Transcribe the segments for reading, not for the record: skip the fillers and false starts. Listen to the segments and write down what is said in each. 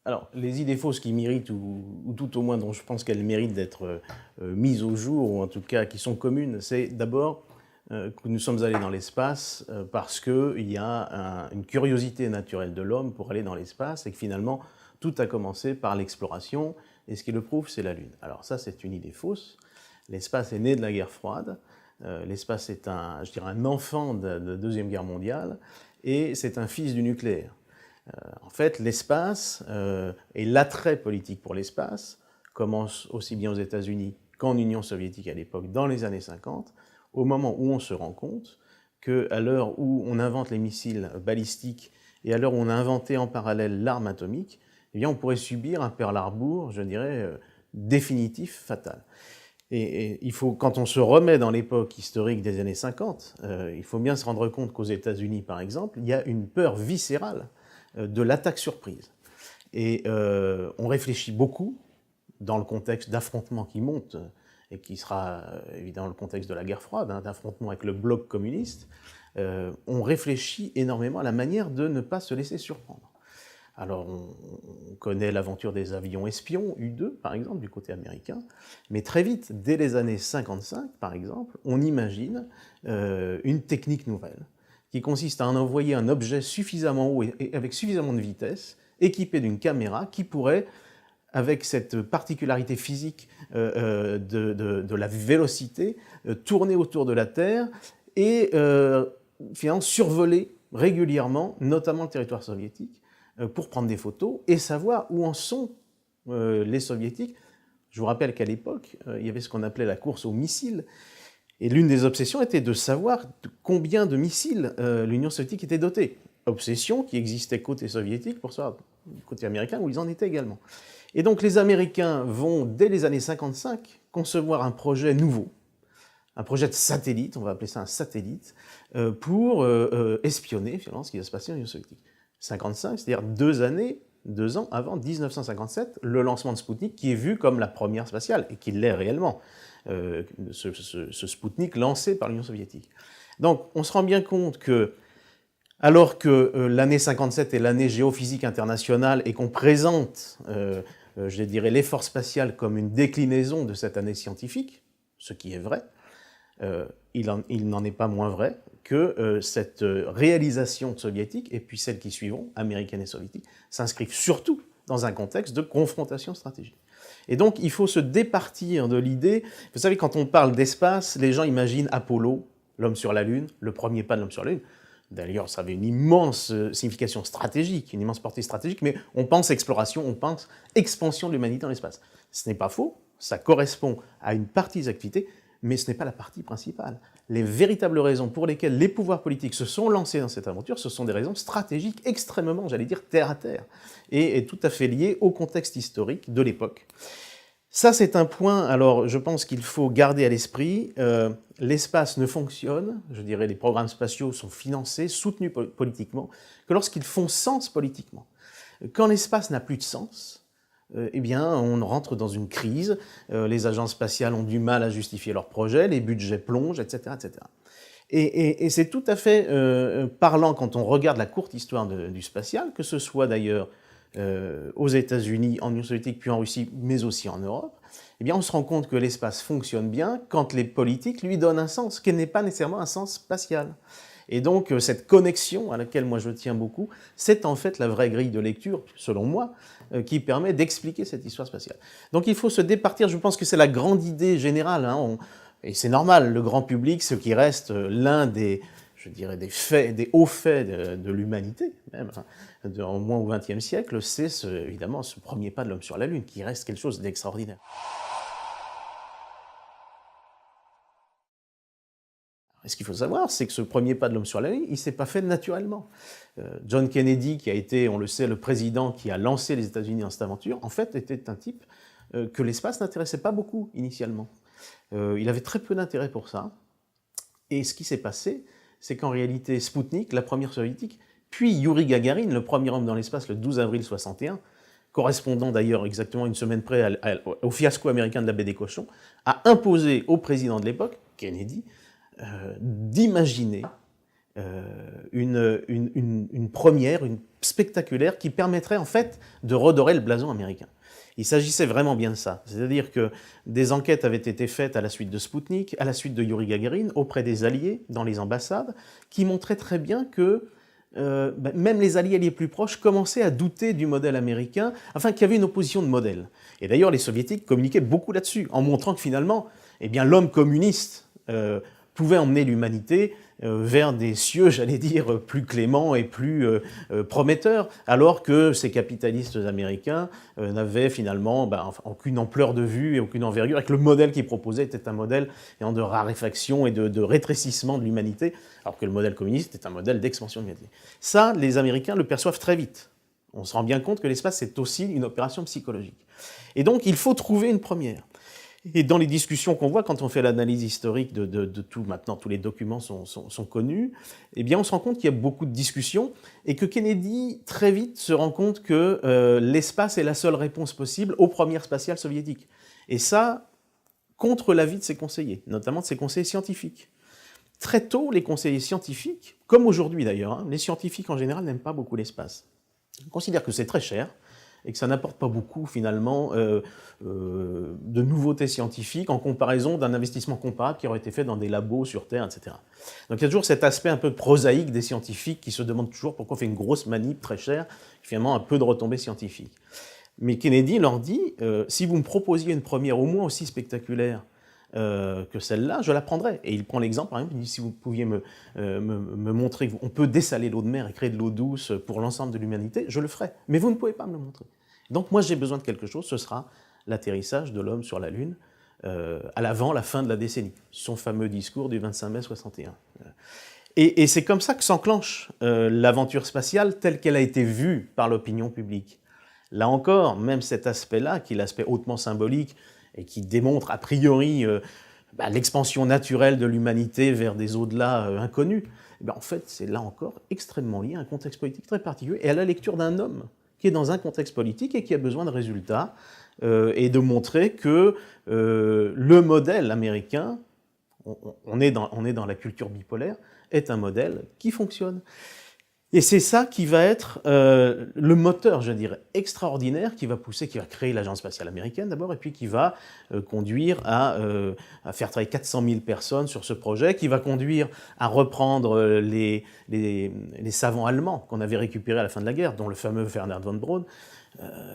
Alors, les idées fausses qui méritent, ou tout au moins dont je pense qu'elles méritent d'être mises au jour, ou en tout cas qui sont communes, c'est d'abord que nous sommes allés dans l'espace parce qu'il y a une curiosité naturelle de l'homme pour aller dans l'espace, et que finalement, tout a commencé par l'exploration, et ce qui le prouve, c'est la Lune. Alors ça, c'est une idée fausse. L'espace est né de la guerre froide. L'espace est je dirais, un enfant de la Deuxième Guerre mondiale, et c'est un fils du nucléaire. En fait, l'espace et l'attrait politique pour l'espace commence aussi bien aux États-Unis qu'en Union soviétique à l'époque, dans les années 50, au moment où on se rend compte qu'à l'heure où on invente les missiles balistiques et à l'heure où on a inventé en parallèle l'arme atomique, eh bien, on pourrait subir un Pearl Harbor, je dirais, définitif, fatal. Et il faut, quand on se remet dans l'époque historique des années 50, il faut bien se rendre compte qu'aux États-Unis, par exemple, il y a une peur viscérale de l'attaque surprise. Et on réfléchit beaucoup dans le contexte d'affrontements qui montent, et qui sera évidemment le contexte de la guerre froide, d'affrontement avec le bloc communiste. On réfléchit énormément à la manière de ne pas se laisser surprendre. Alors, on connaît l'aventure des avions espions, U-2 par exemple, du côté américain, mais très vite, dès les années 55 par exemple, on imagine une technique nouvelle, qui consiste à en envoyer un objet suffisamment haut et avec suffisamment de vitesse, équipé d'une caméra, qui pourrait, avec cette particularité physique de la vélocité, tourner autour de la Terre et finalement survoler régulièrement, notamment le territoire soviétique, pour prendre des photos et savoir où en sont les soviétiques. Je vous rappelle qu'à l'époque, il y avait ce qu'on appelait la course aux missiles. Et l'une des obsessions était de savoir combien de missiles l'Union soviétique était dotée. Obsession qui existait côté soviétique, pour savoir côté américain, où ils en étaient également. Et donc les Américains vont, dès les années 55, concevoir un projet nouveau, un projet de satellite, on va appeler ça un satellite, pour espionner finalement ce qui va se passer en Union soviétique. 55, c'est-à-dire 2 ans avant 1957, le lancement de Spoutnik, qui est vu comme la première spatiale, et qui l'est réellement. Ce Spoutnik lancé par l'Union soviétique. Donc on se rend bien compte que, alors que l'année 57 est l'année géophysique internationale et qu'on présente, je dirais, l'effort spatial comme une déclinaison de cette année scientifique, ce qui est vrai, il n'en est pas moins vrai que cette réalisation soviétique, et puis celles qui suivront, américaines et soviétiques, s'inscrivent surtout dans un contexte de confrontation stratégique. Et donc, il faut se départir de l'idée... Vous savez, quand on parle d'espace, les gens imaginent Apollo, l'homme sur la Lune, le premier pas de l'homme sur la Lune. D'ailleurs, ça avait une immense signification stratégique, une immense portée stratégique, mais on pense exploration, on pense expansion de l'humanité dans l'espace. Ce n'est pas faux, ça correspond à une partie des activités, mais ce n'est pas la partie principale. Les véritables raisons pour lesquelles les pouvoirs politiques se sont lancés dans cette aventure, ce sont des raisons stratégiques extrêmement, j'allais dire, terre à terre, et tout à fait liées au contexte historique de l'époque. Ça, c'est un point, alors je pense qu'il faut garder à l'esprit, l'espace ne fonctionne, je dirais les programmes spatiaux sont financés, soutenus politiquement, que lorsqu'ils font sens politiquement. Quand l'espace n'a plus de sens, eh bien, on rentre dans une crise, les agences spatiales ont du mal à justifier leurs projets, les budgets plongent, etc. etc. Et c'est tout à fait parlant quand on regarde la courte histoire du spatial, que ce soit d'ailleurs aux États-Unis, en Union soviétique, puis en Russie, mais aussi en Europe, eh bien, on se rend compte que l'espace fonctionne bien quand les politiques lui donnent un sens, qui n'est pas nécessairement un sens spatial. Et donc, cette connexion à laquelle moi je tiens beaucoup, c'est en fait la vraie grille de lecture, selon moi, qui permet d'expliquer cette histoire spatiale. Donc il faut se départir, je pense que c'est la grande idée générale, et c'est normal, le grand public, ce qui reste l'un des, je dirais, des hauts faits de l'humanité, même, au moins au XXe siècle, c'est évidemment ce premier pas de l'homme sur la Lune, qui reste quelque chose d'extraordinaire. Et ce qu'il faut savoir, c'est que ce premier pas de l'homme sur la Lune, il ne s'est pas fait naturellement. John Kennedy, qui a été, on le sait, le président qui a lancé les États-Unis dans cette aventure, en fait, était un type que l'espace n'intéressait pas beaucoup initialement. Il avait très peu d'intérêt pour ça. Et ce qui s'est passé, c'est qu'en réalité, Spoutnik, la première soviétique, puis Yuri Gagarin, le premier homme dans l'espace le 12 avril 61, correspondant d'ailleurs exactement une semaine près au fiasco américain de la baie des Cochons, a imposé au président de l'époque, Kennedy, d'imaginer une première, une spectaculaire, qui permettrait en fait de redorer le blason américain. Il s'agissait vraiment bien de ça. C'est-à-dire que des enquêtes avaient été faites à la suite de Spoutnik, à la suite de Yuri Gagarin, auprès des alliés, dans les ambassades, qui montraient très bien que même les alliés les plus proches commençaient à douter du modèle américain, enfin qu'il y avait une opposition de modèle. Et d'ailleurs, les soviétiques communiquaient beaucoup là-dessus, en montrant que finalement, eh bien, l'homme communiste pouvait emmener l'humanité vers des cieux, j'allais dire, plus cléments et plus prometteurs, alors que ces capitalistes américains n'avaient finalement aucune ampleur de vue et aucune envergure, et que le modèle qu'ils proposaient était un modèle de raréfaction et de rétrécissement de l'humanité, alors que le modèle communiste est un modèle d'expansion de l'humanité. Ça, les Américains le perçoivent très vite. On se rend bien compte que l'espace, c'est aussi une opération psychologique. Et donc, il faut trouver une première. Et dans les discussions qu'on voit, quand on fait l'analyse historique de tout, maintenant tous les documents sont connus, eh bien on se rend compte qu'il y a beaucoup de discussions et que Kennedy, très vite, se rend compte que l'espace est la seule réponse possible aux premières spatiales soviétiques. Et ça, contre l'avis de ses conseillers, notamment de ses conseillers scientifiques. Très tôt, les conseillers scientifiques, comme aujourd'hui d'ailleurs, les scientifiques en général n'aiment pas beaucoup l'espace. Ils considèrent que c'est très cher, et que ça n'apporte pas beaucoup, finalement, de nouveautés scientifiques en comparaison d'un investissement comparable qui aurait été fait dans des labos sur Terre, etc. Donc il y a toujours cet aspect un peu prosaïque des scientifiques qui se demandent toujours pourquoi on fait une grosse manip très chère, finalement un peu de retombées scientifiques. Mais Kennedy leur dit, si vous me proposiez une première au moins aussi spectaculaire que celle-là, je la prendrais. Et il prend l'exemple, par exemple, il dit, si vous pouviez me montrer qu'on peut dessaler l'eau de mer et créer de l'eau douce pour l'ensemble de l'humanité, je le ferais. Mais vous ne pouvez pas me le montrer. Donc moi, j'ai besoin de quelque chose, ce sera l'atterrissage de l'homme sur la Lune à l'avant la fin de la décennie. Son fameux discours du 25 mai 61. Et c'est comme ça que s'enclenche l'aventure spatiale telle qu'elle a été vue par l'opinion publique. Là encore, même cet aspect-là, qui est l'aspect hautement symbolique, et qui démontre a priori l'expansion naturelle de l'humanité vers des au-delà inconnus, en fait, c'est là encore extrêmement lié à un contexte politique très particulier et à la lecture d'un homme qui est dans un contexte politique et qui a besoin de résultats et de montrer que le modèle américain, on est dans la culture bipolaire, est un modèle qui fonctionne. Et c'est ça qui va être le moteur, je dirais, extraordinaire qui va pousser, qui va créer l'Agence spatiale américaine d'abord, et puis qui va conduire à faire travailler 400 000 personnes sur ce projet, qui va conduire à reprendre les savants allemands qu'on avait récupérés à la fin de la guerre, dont le fameux Wernher von Braun.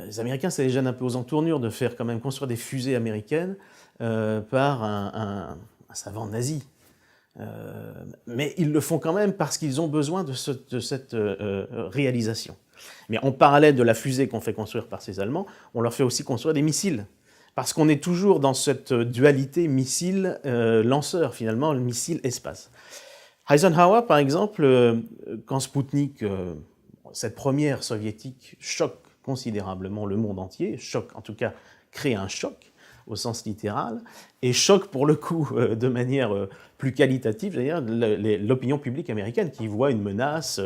Les Américains, ça les gêne un peu aux entournures de faire quand même construire des fusées américaines par un savant nazi. Mais ils le font quand même parce qu'ils ont besoin de cette réalisation. Mais en parallèle de la fusée qu'on fait construire par ces Allemands, on leur fait aussi construire des missiles. Parce qu'on est toujours dans cette dualité missile-lanceur, finalement, le missile-espace. Eisenhower, par exemple, quand Spoutnik, cette première soviétique, choque considérablement le monde entier, choque, en tout cas, crée un choc, au sens littéral, et choque pour le coup de manière plus qualitative, d'ailleurs, l'opinion publique américaine qui voit une menace.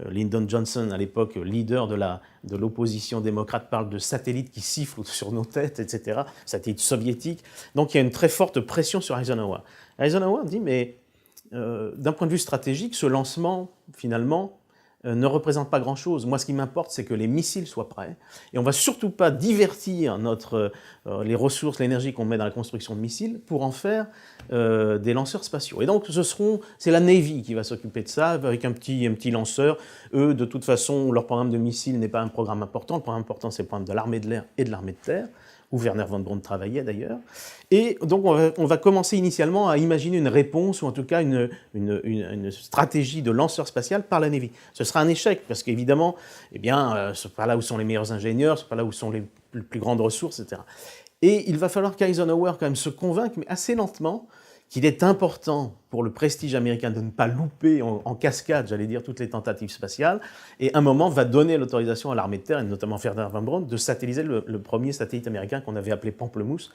Lyndon Johnson, à l'époque leader de l'opposition démocrate, parle de satellites qui sifflent sur nos têtes, etc., satellites soviétiques. Donc il y a une très forte pression sur Eisenhower. Eisenhower dit, mais d'un point de vue stratégique, ce lancement, finalement, ne représente pas grand-chose. Moi, ce qui m'importe, c'est que les missiles soient prêts. Et on ne va surtout pas divertir les ressources, l'énergie qu'on met dans la construction de missiles pour en faire des lanceurs spatiaux. Et donc, c'est la Navy qui va s'occuper de ça, avec un petit lanceur. Eux, de toute façon, leur programme de missiles n'est pas un programme important. Le programme important, c'est le programme de l'armée de l'air et de l'armée de terre, où Wernher von Braun travaillait d'ailleurs. Et donc on va commencer initialement à imaginer une réponse, ou en tout cas une stratégie de lanceur spatial par la Navy. Ce sera un échec, parce qu'évidemment, ce n'est pas là où sont les meilleurs ingénieurs, ce n'est pas là où sont les plus grandes ressources, etc. Et il va falloir qu'Eisenhower quand même se convainque, mais assez lentement, qu'il est important pour le prestige américain de ne pas louper en cascade, j'allais dire, toutes les tentatives spatiales, et à un moment va donner l'autorisation à l'armée de terre, et notamment Wernher von Braun, de satelliser le premier satellite américain qu'on avait appelé Pamplemousse,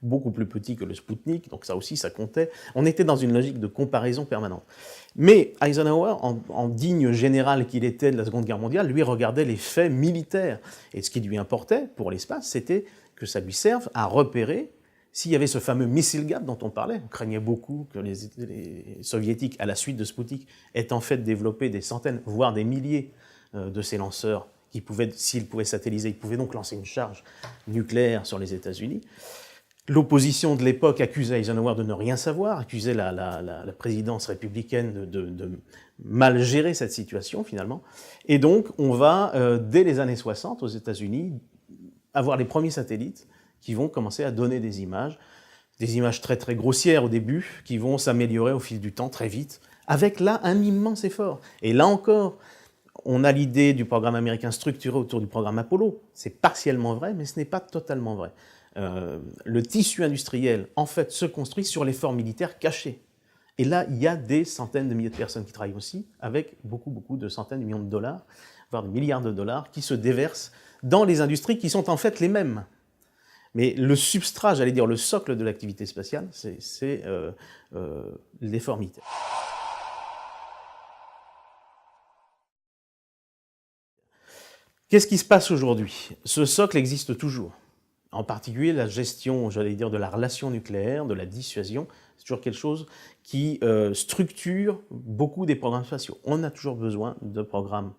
beaucoup plus petit que le Spoutnik, donc ça aussi, ça comptait. On était dans une logique de comparaison permanente. Mais Eisenhower, en digne général qu'il était de la Seconde Guerre mondiale, lui regardait les faits militaires. Et ce qui lui importait pour l'espace, c'était que ça lui serve à repérer s'il y avait ce fameux missile gap dont on parlait. On craignait beaucoup que les Soviétiques, à la suite de Spoutnik, aient en fait développé des centaines, voire des milliers de ces lanceurs qui pouvaient, s'ils pouvaient satelliser, ils pouvaient donc lancer une charge nucléaire sur les États-Unis. L'opposition de l'époque accusait Eisenhower de ne rien savoir, accusait la présidence républicaine de mal gérer cette situation, finalement. Et donc, on va, dès les années 60, aux États-Unis, avoir les premiers satellites qui vont commencer à donner des images très très grossières au début, qui vont s'améliorer au fil du temps, très vite, avec là un immense effort. Et là encore, on a l'idée du programme américain structuré autour du programme Apollo. C'est partiellement vrai, mais ce n'est pas totalement vrai. Le tissu industriel, en fait, se construit sur l'effort militaire caché. Et là, il y a des centaines de milliers de personnes qui travaillent aussi, avec beaucoup de centaines de millions de dollars, voire de milliards de dollars, qui se déversent dans les industries qui sont en fait les mêmes. Mais le substrat, j'allais dire le socle de l'activité spatiale, c'est l'effort militaire. Qu'est-ce qui se passe aujourd'hui? Ce socle existe toujours. En particulier, la gestion, j'allais dire, de la relation nucléaire, de la dissuasion, c'est toujours quelque chose qui structure beaucoup des programmes spatiaux. On a toujours besoin de programmes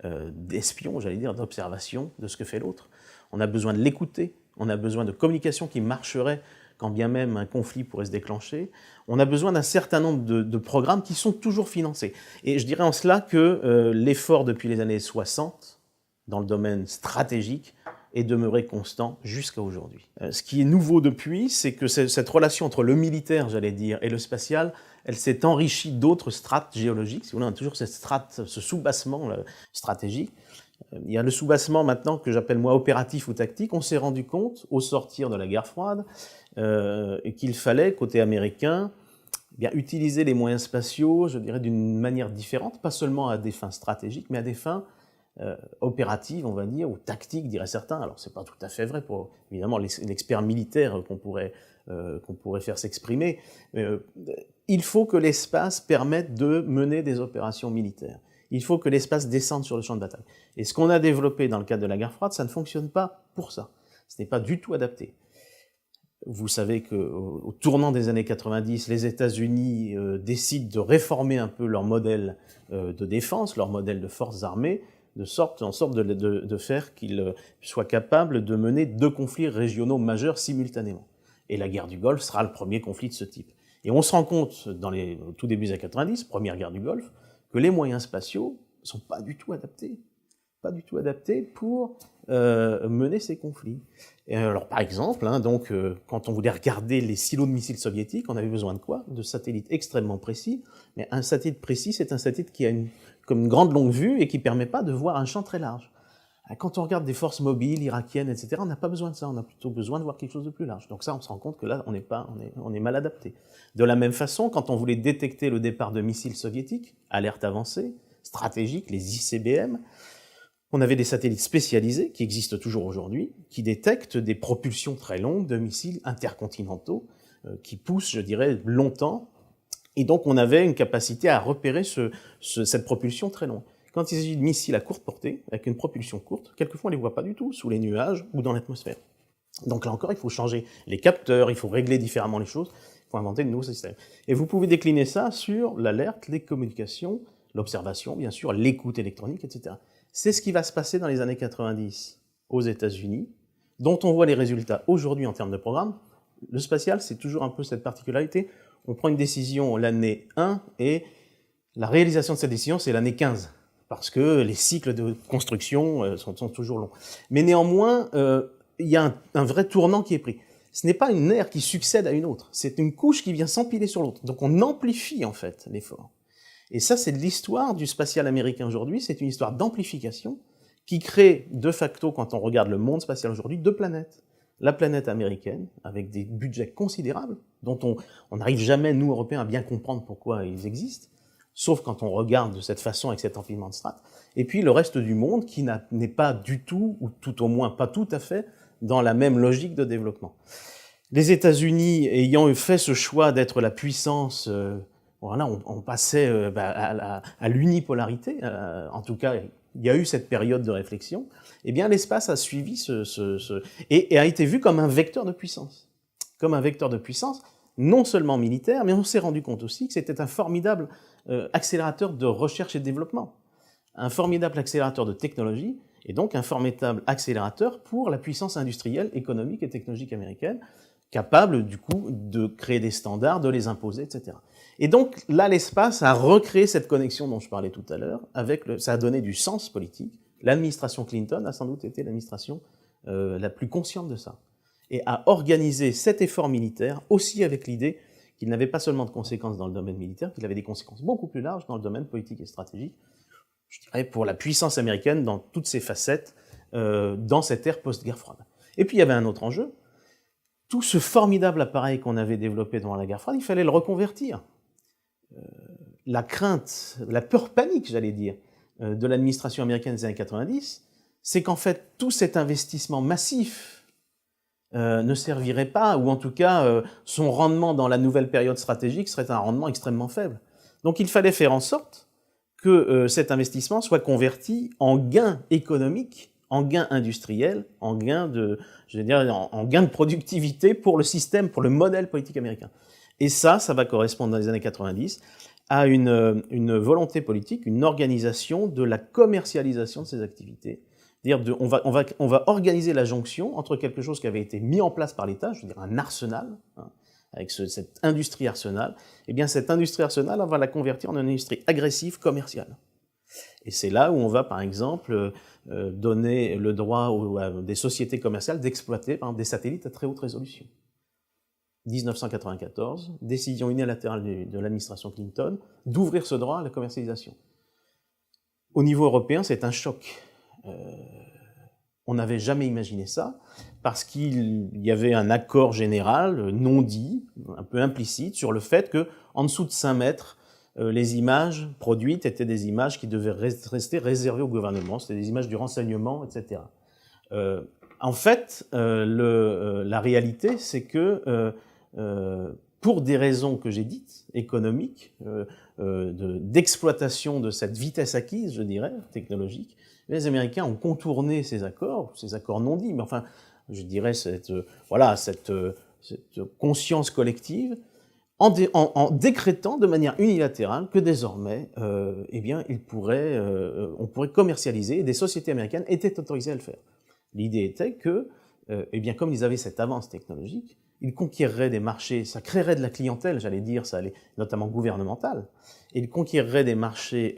d'espions, j'allais dire, d'observation de ce que fait l'autre. On a besoin de l'écouter, on a besoin de communication qui marcherait quand bien même un conflit pourrait se déclencher. On a besoin d'un certain nombre de programmes qui sont toujours financés. Et je dirais en cela que l'effort depuis les années 60, dans le domaine stratégique, est demeuré constant jusqu'à aujourd'hui. Ce qui est nouveau depuis, c'est que cette relation entre le militaire, j'allais dire, et le spatial, elle s'est enrichie d'autres strates géologiques. Si vous voulez, on a toujours cette strate, ce soubassement stratégique. Il y a le soubassement maintenant que j'appelle moi opératif ou tactique. On s'est rendu compte, au sortir de la guerre froide, qu'il fallait, côté américain, eh bien, utiliser les moyens spatiaux, je dirais, d'une manière différente, pas seulement à des fins stratégiques, mais à des fins opératives, on va dire, ou tactiques, diraient certains. Alors, c'est pas tout à fait vrai pour, évidemment, l'expert militaire qu'on pourrait faire s'exprimer. Il faut que l'espace permette de mener des opérations militaires. Il faut que l'espace descende sur le champ de bataille. Et ce qu'on a développé dans le cadre de la guerre froide, ça ne fonctionne pas pour ça. Ce n'est pas du tout adapté. Vous savez qu'au tournant des années 90, les États-Unis décident de réformer un peu leur modèle de défense, leur modèle de forces armées, en sorte de faire qu'ils soient capables de mener 2 conflits régionaux majeurs simultanément. Et la guerre du Golfe sera le premier conflit de ce type. Et on se rend compte, au tout début des années 90, première guerre du Golfe, que les moyens spatiaux ne sont pas du tout adaptés pour mener ces conflits. Et alors, par exemple, quand on voulait regarder les silos de missiles soviétiques, on avait besoin de quoi? De satellites extrêmement précis. Mais un satellite précis, c'est un satellite qui a comme une grande longue vue et qui ne permet pas de voir un champ très large. Quand on regarde des forces mobiles irakiennes, etc., on n'a pas besoin de ça, on a plutôt besoin de voir quelque chose de plus large. Donc ça, on se rend compte que là, on est mal adapté. De la même façon, quand on voulait détecter le départ de missiles soviétiques, alerte avancée, stratégique, les ICBM, on avait des satellites spécialisés, qui existent toujours aujourd'hui, qui détectent des propulsions très longues de missiles intercontinentaux, qui poussent, je dirais, longtemps, et donc on avait une capacité à repérer cette propulsion très longue. Quand il s'agit de missiles à courte portée, avec une propulsion courte, quelquefois on ne les voit pas du tout, sous les nuages ou dans l'atmosphère. Donc là encore, il faut changer les capteurs, il faut régler différemment les choses, il faut inventer de nouveaux systèmes. Et vous pouvez décliner ça sur l'alerte, les communications, l'observation, bien sûr, l'écoute électronique, etc. C'est ce qui va se passer dans les années 90 aux États-Unis, dont on voit les résultats aujourd'hui en termes de programme. Le spatial, c'est toujours un peu cette particularité. On prend une décision l'année 1 et la réalisation de cette décision, c'est l'année 15. Parce que les cycles de construction sont toujours longs. Mais néanmoins, il y a un vrai tournant qui est pris. Ce n'est pas une ère qui succède à une autre, c'est une couche qui vient s'empiler sur l'autre. Donc on amplifie en fait l'effort. Et ça, c'est de l'histoire du spatial américain aujourd'hui, c'est une histoire d'amplification qui crée de facto, quand on regarde le monde spatial aujourd'hui, 2 planètes. La planète américaine, avec des budgets considérables, dont on n'arrive jamais, nous, Européens, à bien comprendre pourquoi ils existent, sauf quand on regarde de cette façon avec cet empilement de strates, et puis le reste du monde qui n'est pas du tout, ou tout au moins pas tout à fait, dans la même logique de développement. Les États-Unis ayant fait ce choix d'être la puissance, voilà, on passait à l'unipolarité. En tout cas, il y a eu cette période de réflexion. Eh bien, l'espace a suivi et a été vu comme un vecteur de puissance. Comme un vecteur de puissance, non seulement militaire, mais on s'est rendu compte aussi que c'était un formidable accélérateur de recherche et de développement, un formidable accélérateur de technologie, et donc un formidable accélérateur pour la puissance industrielle, économique et technologique américaine, capable du coup de créer des standards, de les imposer, etc. Et donc là, l'espace a recréé cette connexion dont je parlais tout à l'heure, ça a donné du sens politique. L'administration Clinton a sans doute été l'administration la plus consciente de ça, et a organisé cet effort militaire aussi avec l'idée qu'il n'avait pas seulement de conséquences dans le domaine militaire, qu'il avait des conséquences beaucoup plus larges dans le domaine politique et stratégique, je dirais pour la puissance américaine dans toutes ses facettes, dans cette ère post-guerre froide. Et puis il y avait un autre enjeu. Tout ce formidable appareil qu'on avait développé pendant la guerre froide, il fallait le reconvertir. La crainte, la peur panique, j'allais dire, de l'administration américaine des années 90, c'est qu'en fait, tout cet investissement massif ne servirait pas, ou en tout cas, son rendement dans la nouvelle période stratégique serait un rendement extrêmement faible. Donc il fallait faire en sorte que cet investissement soit converti en gains économiques, en gains industriels, en gains de productivité pour le système, pour le modèle politique américain. Et ça va correspondre dans les années 90 à une volonté politique, une organisation de la commercialisation de ces activités. C'est-à-dire on va organiser la jonction entre quelque chose qui avait été mis en place par l'État, je veux dire un arsenal, hein, avec cette industrie arsenal, et bien cette industrie arsenal, on va la convertir en une industrie agressive commerciale. Et c'est là où on va, par exemple, donner le droit à des sociétés commerciales d'exploiter, par exemple, des satellites à très haute résolution. 1994, décision unilatérale de l'administration Clinton d'ouvrir ce droit à la commercialisation. Au niveau européen, c'est un choc. On n'avait jamais imaginé ça, parce qu'il y avait un accord général, non dit, un peu implicite, sur le fait qu'en dessous de 5 mètres, les images produites étaient des images qui devaient rester réservées au gouvernement, c'était des images du renseignement, etc. En fait, la réalité, c'est que pour des raisons que j'ai dites, économiques, d'exploitation de cette vitesse acquise, je dirais, technologique, les Américains ont contourné ces accords non dits, mais enfin, je dirais cette conscience collective, en décrétant de manière unilatérale que désormais, eh bien, on pourrait commercialiser, et des sociétés américaines étaient autorisées à le faire. L'idée était que, eh bien, comme ils avaient cette avance technologique, ils conquéreraient des marchés, ça créerait de la clientèle, j'allais dire, ça allait, notamment gouvernementale, et ils conquéreraient des marchés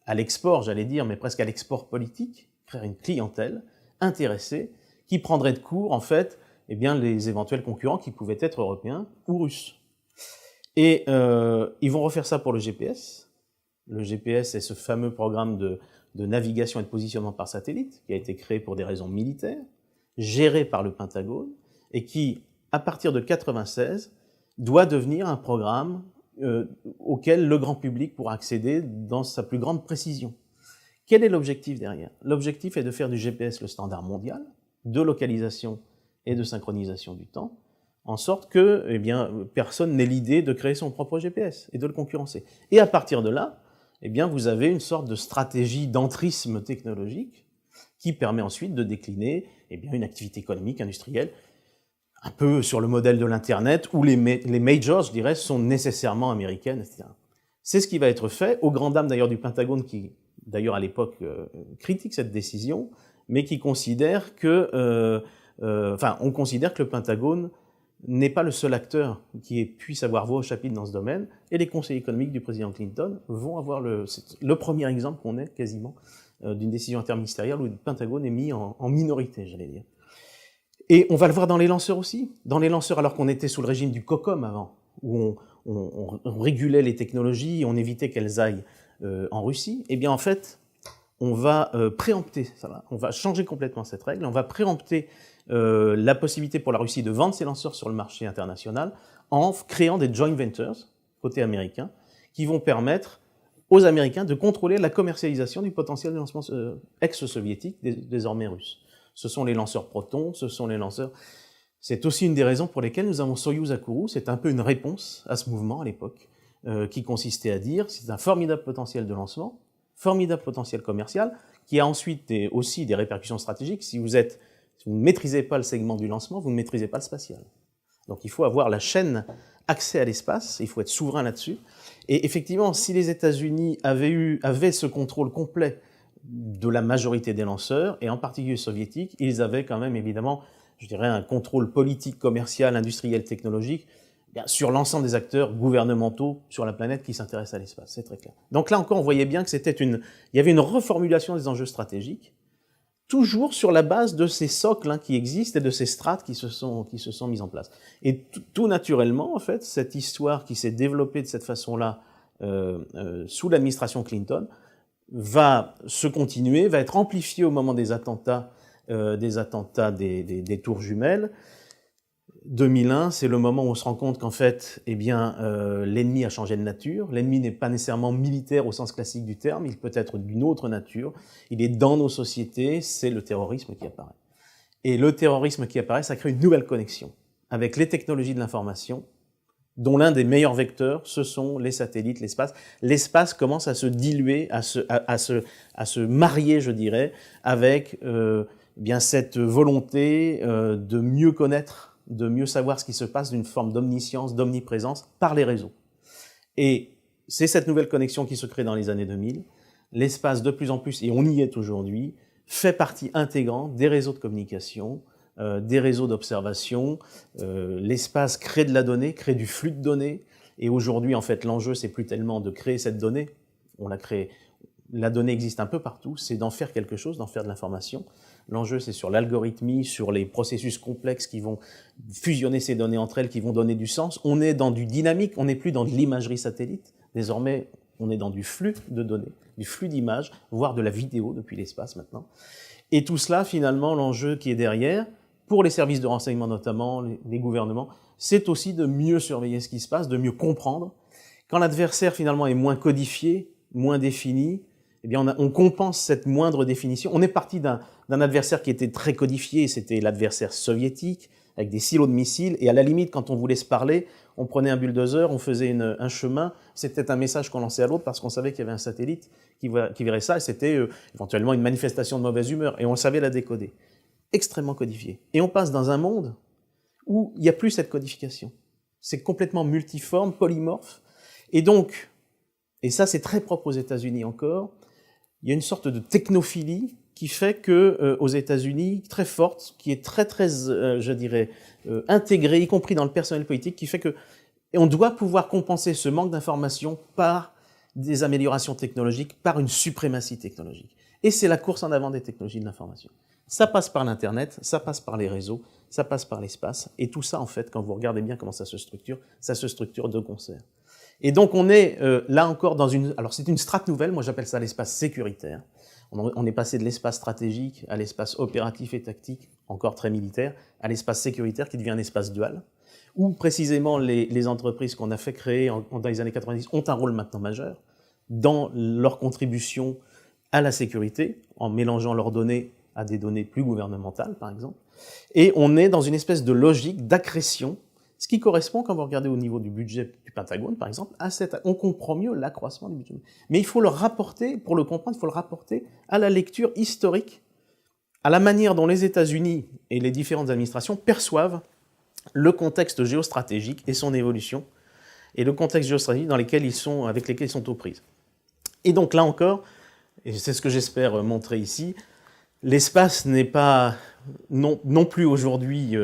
à l'export, j'allais dire, mais presque à l'export politique, créer une clientèle intéressée qui prendrait de court, en fait, eh bien, les éventuels concurrents qui pouvaient être européens ou russes. Et ils vont refaire ça pour le GPS. Le GPS est ce fameux programme de navigation et de positionnement par satellite qui a été créé pour des raisons militaires, géré par le Pentagone, et qui, à partir de 1996, doit devenir un programme auquel le grand public pourra accéder dans sa plus grande précision. Quel est l'objectif derrière? L'objectif est de faire du GPS le standard mondial de localisation et de synchronisation du temps, en sorte que eh bien, personne n'ait l'idée de créer son propre GPS et de le concurrencer. Et à partir de là, eh bien, vous avez une sorte de stratégie d'entrisme technologique qui permet ensuite de décliner eh bien, une activité économique, industrielle, un peu sur le modèle de l'Internet, où les majors, je dirais, sont nécessairement américaines, etc. C'est ce qui va être fait, aux grandes dames d'ailleurs du Pentagone, qui d'ailleurs à l'époque critique cette décision, mais qui considère que, on considère que le Pentagone n'est pas le seul acteur qui puisse avoir voix au chapitre dans ce domaine, et les conseillers économiques du président Clinton vont avoir le premier exemple qu'on ait quasiment d'une décision interministérielle où le Pentagone est mis en minorité, j'allais dire. Et on va le voir dans les lanceurs aussi. Dans les lanceurs, alors qu'on était sous le régime du COCOM avant, où on régulait les technologies, on évitait qu'elles aillent en Russie, eh bien en fait, on va préempter ça. On va changer complètement cette règle, on va préempter la possibilité pour la Russie de vendre ses lanceurs sur le marché international en créant des joint ventures, côté américain, qui vont permettre aux Américains de contrôler la commercialisation du potentiel de lancement ex-soviétique, désormais russe. Ce sont les lanceurs Proton, ce sont les lanceurs... C'est aussi une des raisons pour lesquelles nous avons Soyouz à Kourou. C'est un peu une réponse à ce mouvement à l'époque, qui consistait à dire c'est un formidable potentiel de lancement, formidable potentiel commercial, qui a ensuite aussi des répercussions stratégiques. Si vous ne maîtrisez pas le segment du lancement, vous ne maîtrisez pas le spatial. Donc il faut avoir la chaîne accès à l'espace, il faut être souverain là-dessus. Et effectivement, si les États-Unis avaient ce contrôle complet de la majorité des lanceurs, et en particulier soviétiques, ils avaient quand même évidemment, je dirais, un contrôle politique, commercial, industriel, technologique, sur l'ensemble des acteurs gouvernementaux sur la planète qui s'intéressent à l'espace, c'est très clair. Donc là encore, on voyait bien que il y avait une reformulation des enjeux stratégiques, toujours sur la base de ces socles qui existent et de ces strates qui se sont mises en place. Et tout naturellement, en fait, cette histoire qui s'est développée de cette façon-là sous l'administration Clinton va se continuer, va être amplifiée au moment des attentats des tours jumelles. 2001, c'est le moment où on se rend compte qu'en fait, l'ennemi a changé de nature. L'ennemi n'est pas nécessairement militaire au sens classique du terme, il peut être d'une autre nature. Il est dans nos sociétés, c'est le terrorisme qui apparaît. Et le terrorisme qui apparaît, ça crée une nouvelle connexion avec les technologies de l'information, dont l'un des meilleurs vecteurs, ce sont les satellites, l'espace. L'espace commence à se diluer, à se marier, je dirais, avec cette volonté de mieux connaître, de mieux savoir ce qui se passe, d'une forme d'omniscience, d'omniprésence par les réseaux. Et c'est cette nouvelle connexion qui se crée dans les années 2000. L'espace, de plus en plus, et on y est aujourd'hui, fait partie intégrante des réseaux de communication, des réseaux d'observation. L'espace crée de la donnée, crée du flux de données. Et aujourd'hui, en fait, l'enjeu, c'est plus tellement de créer cette donnée. On l'a créée. La donnée existe un peu partout. C'est d'en faire quelque chose, d'en faire de l'information. L'enjeu, c'est sur l'algorithmie, sur les processus complexes qui vont fusionner ces données entre elles, qui vont donner du sens. On est dans du dynamique, on n'est plus dans de l'imagerie satellite. Désormais, on est dans du flux de données, du flux d'images, voire de la vidéo depuis l'espace maintenant. Et tout cela, finalement, l'enjeu qui est derrière, pour les services de renseignement notamment, les gouvernements, c'est aussi de mieux surveiller ce qui se passe, de mieux comprendre. Quand l'adversaire, finalement, est moins codifié, moins défini, eh bien, on compense cette moindre définition. On est parti d'un adversaire qui était très codifié, c'était l'adversaire soviétique, avec des silos de missiles, et à la limite, quand on voulait se parler, on prenait un bulldozer, on faisait un chemin, c'était un message qu'on lançait à l'autre parce qu'on savait qu'il y avait un satellite qui verrait ça, et c'était éventuellement une manifestation de mauvaise humeur, et on savait la décoder. Extrêmement codifié. Et on passe dans un monde où il n'y a plus cette codification. C'est complètement multiforme, polymorphe, et donc, et ça c'est très propre aux États-Unis encore, il y a une sorte de technophilie qui fait que aux États-Unis, très forte, qui est très, je dirais, intégrée, y compris dans le personnel politique, qui fait que on doit pouvoir compenser ce manque d'information par des améliorations technologiques, par une suprématie technologique. Et c'est la course en avant des technologies de l'information. Ça passe par l'Internet, ça passe par les réseaux, ça passe par l'espace, et tout ça, en fait, quand vous regardez bien comment ça se structure de concert. Et donc on est là encore dans alors c'est une strate nouvelle, moi j'appelle ça l'espace sécuritaire. On est passé de l'espace stratégique à l'espace opératif et tactique, encore très militaire, à l'espace sécuritaire qui devient un espace dual, où précisément les entreprises qu'on a fait créer dans les années 90 ont un rôle maintenant majeur dans leur contribution à la sécurité, en mélangeant leurs données à des données plus gouvernementales, par exemple. Et on est dans une espèce de logique d'accrétion, ce qui correspond, quand vous regardez au niveau du budget du Pentagone, par exemple, on comprend mieux l'accroissement du budget. Mais il faut le rapporter, pour le comprendre, il faut le rapporter à la lecture historique, à la manière dont les États-Unis et les différentes administrations perçoivent le contexte géostratégique et son évolution, et le contexte géostratégique avec lequel ils sont aux prises. Et donc là encore, et c'est ce que j'espère montrer ici, l'espace n'est pas non plus aujourd'hui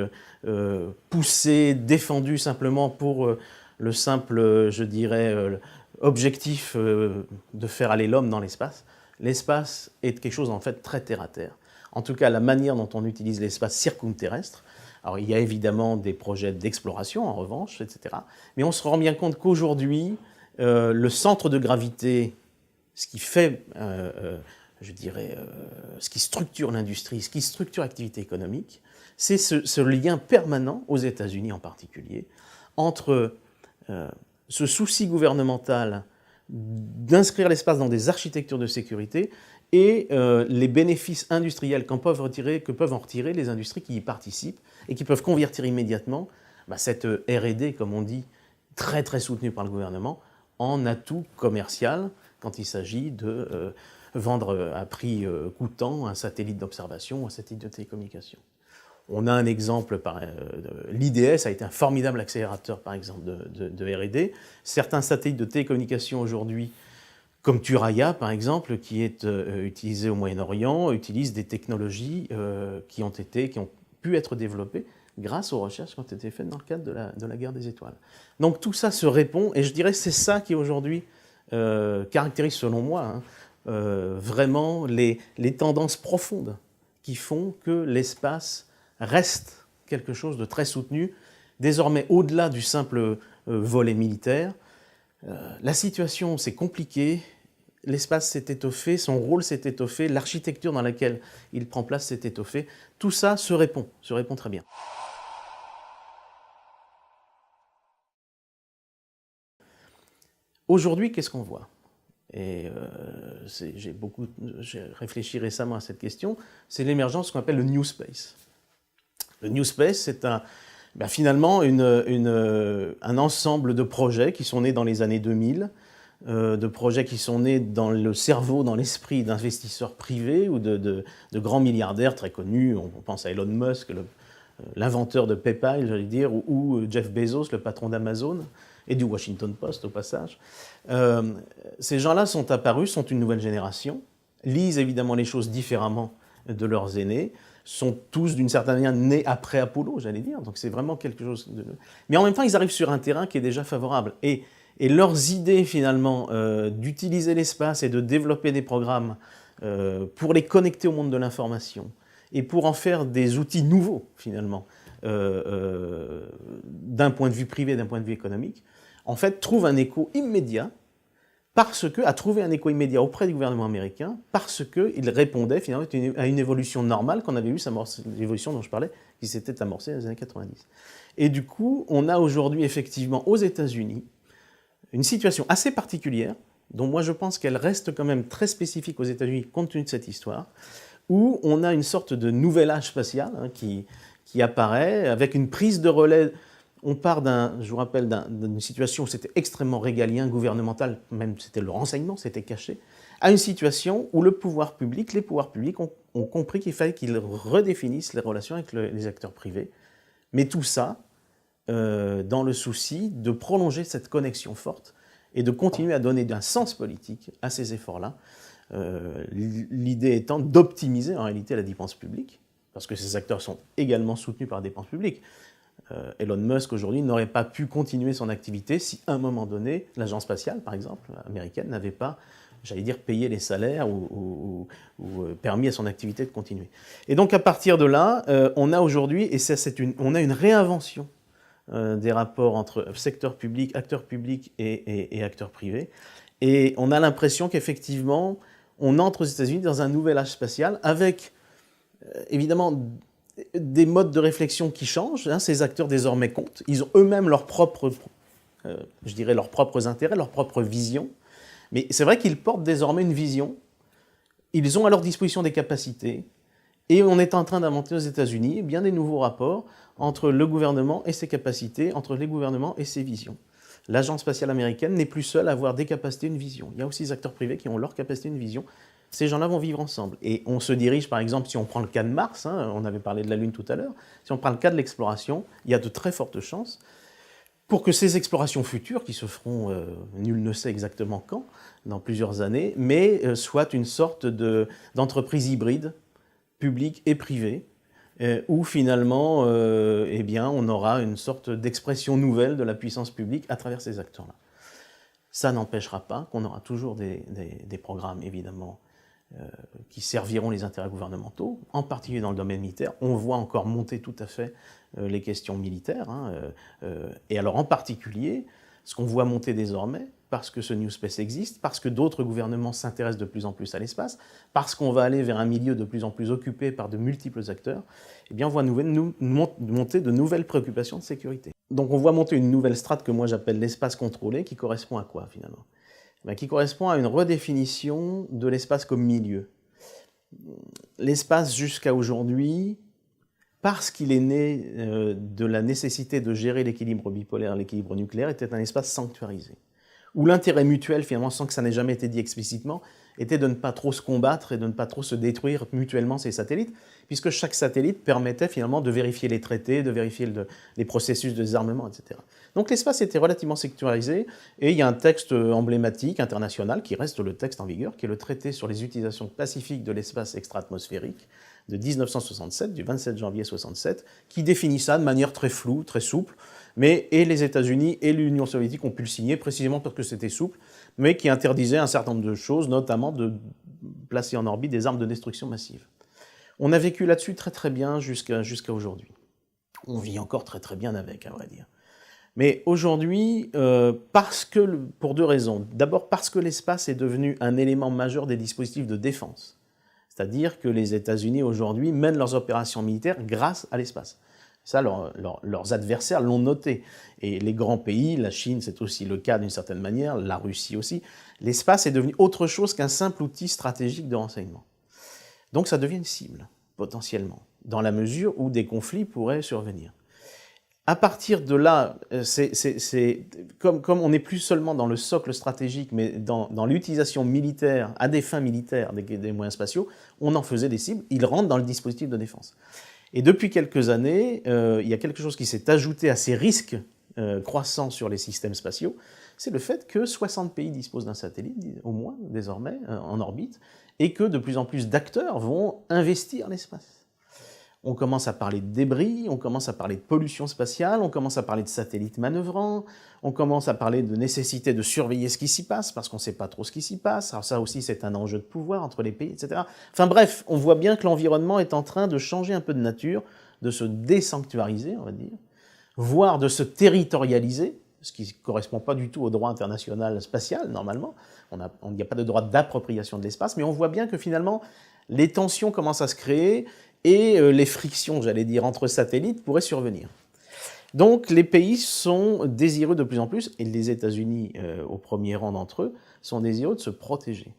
poussé, défendu simplement pour le simple, je dirais, objectif de faire aller l'homme dans l'espace. L'espace est quelque chose en fait très terre-à-terre. En tout cas, la manière dont on utilise l'espace circumterrestre. Alors il y a évidemment des projets d'exploration en revanche, etc. Mais on se rend bien compte qu'aujourd'hui, le centre de gravité, ce qui fait, je dirais, ce qui structure l'industrie, ce qui structure l'activité économique, c'est ce lien permanent, aux États-Unis en particulier, entre ce souci gouvernemental d'inscrire l'espace dans des architectures de sécurité et les bénéfices industriels que peuvent en retirer les industries qui y participent et qui peuvent convertir immédiatement cette R&D, comme on dit, très très soutenue par le gouvernement, en atout commercial quand il s'agit de vendre à prix coûtant un satellite d'observation, un satellite de télécommunication. On a un exemple, l'IDS a été un formidable accélérateur, par exemple, de R&D. Certains satellites de télécommunication aujourd'hui, comme Thuraya, par exemple, qui est utilisé au Moyen-Orient, utilisent des technologies qui ont pu être développées grâce aux recherches qui ont été faites dans le cadre de la guerre des étoiles. Donc tout ça se répond, et je dirais que c'est ça qui aujourd'hui caractérise, selon moi, vraiment les tendances profondes qui font que l'espace reste quelque chose de très soutenu, désormais au-delà du simple volet militaire. La situation s'est compliquée, l'espace s'est étoffé, son rôle s'est étoffé, l'architecture dans laquelle il prend place s'est étoffée. Tout ça se répond très bien. Aujourd'hui, qu'est-ce qu'on voit? Et j'ai réfléchi récemment à cette question, c'est l'émergence de ce qu'on appelle le New Space. Le New Space, c'est finalement un ensemble de projets qui sont nés dans les années 2000, de projets qui sont nés dans le cerveau, dans l'esprit d'investisseurs privés ou de grands milliardaires très connus. On pense à Elon Musk, l'inventeur de PayPal, j'allais dire, ou Jeff Bezos, le patron d'Amazon, et du Washington Post au passage. Ces gens-là sont apparus, sont une nouvelle génération, lisent évidemment les choses différemment de leurs aînés, sont tous d'une certaine manière nés après Apollo, j'allais dire, donc c'est vraiment quelque chose de... Mais en même temps, ils arrivent sur un terrain qui est déjà favorable. Et leurs idées, finalement, d'utiliser l'espace et de développer des programmes pour les connecter au monde de l'information et pour en faire des outils nouveaux, finalement, d'un point de vue privé, d'un point de vue économique, en fait, trouvent un écho immédiat a trouvé un écho immédiat auprès du gouvernement américain parce qu'il répondait finalement à une évolution normale qu'on avait vue, l'évolution dont je parlais, qui s'était amorcée dans les années 90. Et du coup, on a aujourd'hui effectivement aux États-Unis une situation assez particulière, dont moi je pense qu'elle reste quand même très spécifique aux États-Unis compte tenu de cette histoire, où on a une sorte de nouvel âge spatial qui apparaît avec une prise de relais. On part je vous rappelle, d'une situation où c'était extrêmement régalien, gouvernemental, même c'était le renseignement, c'était caché, à une situation où les pouvoirs publics ont compris qu'il fallait qu'ils redéfinissent les relations avec les acteurs privés. Mais tout ça, dans le souci de prolonger cette connexion forte et de continuer à donner un sens politique à ces efforts-là. L'idée étant d'optimiser en réalité la dépense publique, parce que ces acteurs sont également soutenus par la dépense publique. Elon Musk aujourd'hui n'aurait pas pu continuer son activité si à un moment donné, l'agence spatiale par exemple, américaine, n'avait pas, j'allais dire, payé les salaires ou permis à son activité de continuer. Et donc à partir de là, on a aujourd'hui, et on a une réinvention des rapports entre secteur public, acteurs publics et acteurs privés. Et on a l'impression qu'effectivement, on entre aux États-Unis dans un nouvel âge spatial avec, évidemment, des modes de réflexion qui changent. Ces acteurs désormais comptent. Ils ont eux-mêmes leurs propres, leurs propres intérêts, leurs propres visions. Mais c'est vrai qu'ils portent désormais une vision. Ils ont à leur disposition des capacités. Et on est en train d'inventer aux États-Unis bien des nouveaux rapports entre le gouvernement et ses capacités, entre les gouvernements et ses visions. L'agence spatiale américaine n'est plus seule à avoir des capacités, une vision. Il y a aussi des acteurs privés qui ont leur capacité, une vision. Ces gens-là vont vivre ensemble. Et on se dirige, par exemple, si on prend le cas de Mars, on avait parlé de la Lune tout à l'heure, si on prend le cas de l'exploration, il y a de très fortes chances pour que ces explorations futures, qui se feront, nul ne sait exactement quand, dans plusieurs années, mais soient une sorte d'entreprise hybride, publique et privée, où finalement, on aura une sorte d'expression nouvelle de la puissance publique à travers ces acteurs-là. Ça n'empêchera pas qu'on aura toujours des programmes, évidemment, qui serviront les intérêts gouvernementaux, en particulier dans le domaine militaire. On voit encore monter tout à fait les questions militaires. Et alors en particulier, ce qu'on voit monter désormais, parce que ce New Space existe, parce que d'autres gouvernements s'intéressent de plus en plus à l'espace, parce qu'on va aller vers un milieu de plus en plus occupé par de multiples acteurs, eh bien on voit monter de nouvelles préoccupations de sécurité. Donc on voit monter une nouvelle strate que moi j'appelle l'espace contrôlé, qui correspond à quoi finalement ? Qui correspond à une redéfinition de l'espace comme milieu. l'espace jusqu'à aujourd'hui, parce qu'il est né de la nécessité de gérer l'équilibre bipolaire, l'équilibre nucléaire, était un espace sanctuarisé, où l'intérêt mutuel, finalement, sans que ça n'ait jamais été dit explicitement, était de ne pas trop se combattre et de ne pas trop se détruire mutuellement ces satellites, puisque chaque satellite permettait finalement de vérifier les traités, de vérifier les processus de désarmement, etc. Donc l'espace était relativement sanctuarisé, et il y a un texte emblématique international, qui reste le texte en vigueur, qui est le traité sur les utilisations pacifiques de l'espace extra-atmosphérique, de 1967, du 27 janvier 67, qui définit ça de manière très floue, très souple, mais et les États-Unis et l'Union soviétique ont pu le signer précisément parce que c'était souple, mais qui interdisait un certain nombre de choses, notamment de placer en orbite des armes de destruction massive. On a vécu là-dessus très très bien jusqu'à aujourd'hui. On vit encore très très bien avec, à vrai dire. Mais aujourd'hui, pour deux raisons. D'abord parce que l'espace est devenu un élément majeur des dispositifs de défense. C'est-à-dire que les États-Unis aujourd'hui mènent leurs opérations militaires grâce à l'espace. Ça, leurs adversaires l'ont noté. Et les grands pays, la Chine, c'est aussi le cas d'une certaine manière, la Russie aussi, l'espace est devenu autre chose qu'un simple outil stratégique de renseignement. Donc ça devient une cible, potentiellement, dans la mesure où des conflits pourraient survenir. À partir de là, comme on n'est plus seulement dans le socle stratégique, mais dans l'utilisation militaire, à des fins militaires, des moyens spatiaux, on en faisait des cibles, ils rentrent dans le dispositif de défense. Et depuis quelques années, il y a quelque chose qui s'est ajouté à ces risques croissants sur les systèmes spatiaux, c'est le fait que 60 pays disposent d'un satellite, au moins, désormais, en orbite, et que de plus en plus d'acteurs vont investir l'espace. On commence à parler de débris, on commence à parler de pollution spatiale, on commence à parler de satellites manœuvrants, on commence à parler de nécessité de surveiller ce qui s'y passe, parce qu'on ne sait pas trop ce qui s'y passe. Alors ça aussi, c'est un enjeu de pouvoir entre les pays, etc. Enfin bref, on voit bien que l'environnement est en train de changer un peu de nature, de se désanctuariser, on va dire, voire de se territorialiser, ce qui ne correspond pas du tout au droit international spatial, normalement. Il n'y a pas de droit d'appropriation de l'espace, mais on voit bien que finalement, les tensions commencent à se créer, et les frictions, j'allais dire, entre satellites pourraient survenir. Donc les pays sont désireux de plus en plus, et les États-Unis au premier rang d'entre eux, sont désireux de se protéger.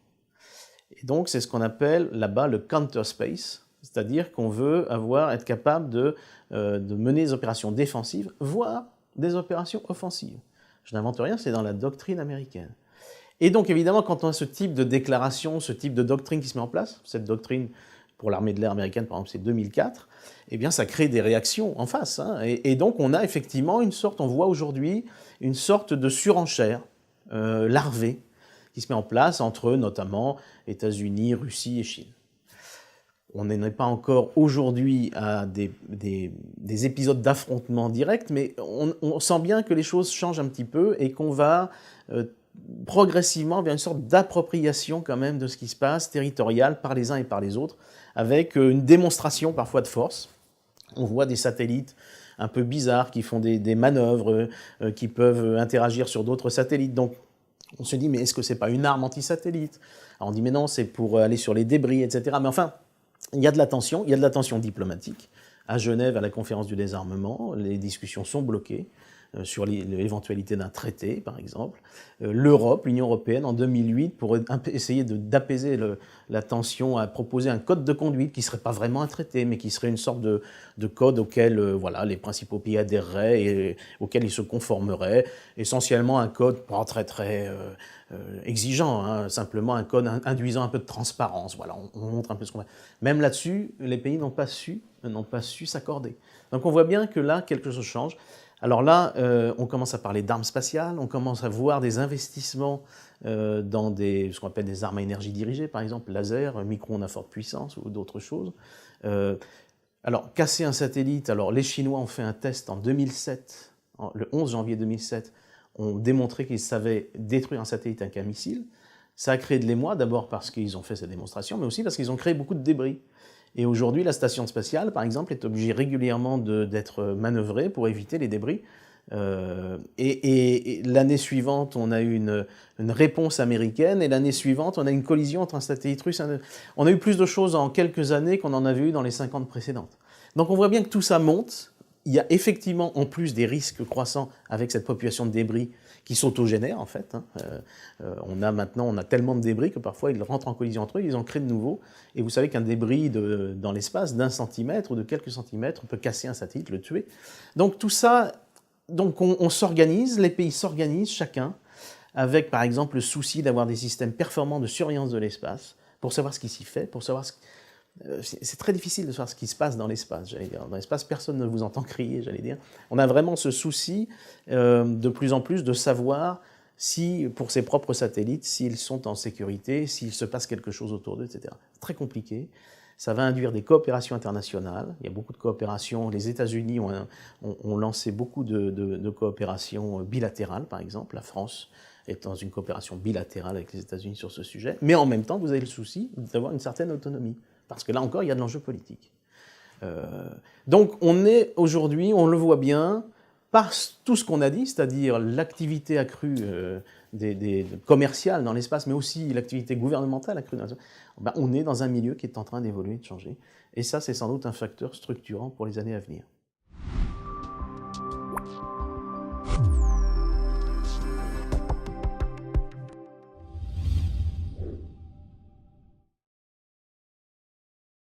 Et donc c'est ce qu'on appelle là-bas le counterspace, c'est-à-dire qu'on veut être capable de mener des opérations défensives, voire des opérations offensives. Je n'invente rien, c'est dans la doctrine américaine. Et donc évidemment, quand on a ce type de déclaration, ce type de doctrine qui se met en place, cette doctrine pour l'armée de l'air américaine, par exemple, c'est 2004, eh bien, ça crée des réactions en face. Hein. Et donc, on a effectivement on voit aujourd'hui une sorte de surenchère larvée qui se met en place entre, notamment, États-Unis, Russie et Chine. On n'en est pas encore aujourd'hui à des épisodes d'affrontement direct, mais on sent bien que les choses changent un petit peu et qu'on va progressivement vers une sorte d'appropriation quand même de ce qui se passe, territoriale, par les uns et par les autres, avec une démonstration parfois de force. On voit des satellites un peu bizarres qui font des manœuvres, qui peuvent interagir sur d'autres satellites. Donc on se dit, mais est-ce que c'est pas une arme anti-satellite? Alors on dit, mais non, c'est pour aller sur les débris, etc. Mais enfin, il y a de la tension diplomatique. À Genève, à la conférence du désarmement, les discussions sont bloquées sur l'éventualité d'un traité, par exemple. L'Europe, l'Union européenne, en 2008, pour essayer d'apaiser la tension, a proposé un code de conduite qui ne serait pas vraiment un traité, mais qui serait une sorte de code auquel les principaux pays adhéreraient et auquel ils se conformeraient. Essentiellement un code pas très très exigeant, hein, simplement un code induisant un peu de transparence. Voilà, on montre un peu ce qu'on va. Même là-dessus, les pays n'ont pas su s'accorder. Donc on voit bien que là, quelque chose change. Alors là, on commence à parler d'armes spatiales, on commence à voir des investissements dans ce qu'on appelle des armes à énergie dirigée, par exemple laser, micro-ondes à forte puissance ou d'autres choses. Alors, casser un satellite, alors les Chinois ont fait un test en 2007, le 11 janvier 2007, ont démontré qu'ils savaient détruire un satellite avec un missile. Ça a créé de l'émoi, d'abord parce qu'ils ont fait cette démonstration, mais aussi parce qu'ils ont créé beaucoup de débris. Et aujourd'hui, la station spatiale, par exemple, est obligée régulièrement d'être manœuvrée pour éviter les débris. Et l'année suivante, on a eu une réponse américaine, et l'année suivante, on a une collision entre un satellite russe. On a eu plus de choses en quelques années qu'on en avait eu dans les 50 précédentes. Donc on voit bien que tout ça monte, il y a effectivement, en plus des risques croissants avec cette population de débris qui s'autogénèrent, en fait. On a tellement de débris que parfois ils rentrent en collision entre eux, ils en créent de nouveaux. Et vous savez qu'un débris dans l'espace d'1 centimètre ou de quelques centimètres peut casser un satellite, le tuer. Donc tout ça, on s'organise, les pays s'organisent chacun, avec par exemple le souci d'avoir des systèmes performants de surveillance de l'espace, pour savoir ce qui s'y fait, pour savoir c'est très difficile de savoir ce qui se passe dans l'espace, j'allais dire. Dans l'espace, personne ne vous entend crier, j'allais dire. On a vraiment ce souci de plus en plus de savoir si, pour ses propres satellites, s'ils sont en sécurité, s'il se passe quelque chose autour d'eux, etc. C'est très compliqué. Ça va induire des coopérations internationales. Il y a beaucoup de coopérations. Les États-Unis ont lancé beaucoup de coopérations bilatérales, par exemple. La France est dans une coopération bilatérale avec les États-Unis sur ce sujet. Mais en même temps, vous avez le souci d'avoir une certaine autonomie. Parce que là encore, il y a de l'enjeu politique. Donc on est aujourd'hui, on le voit bien, par tout ce qu'on a dit, c'est-à-dire l'activité accrue commerciale dans l'espace, mais aussi l'activité gouvernementale accrue dans l'espace, on est dans un milieu qui est en train d'évoluer, de changer. Et ça, c'est sans doute un facteur structurant pour les années à venir.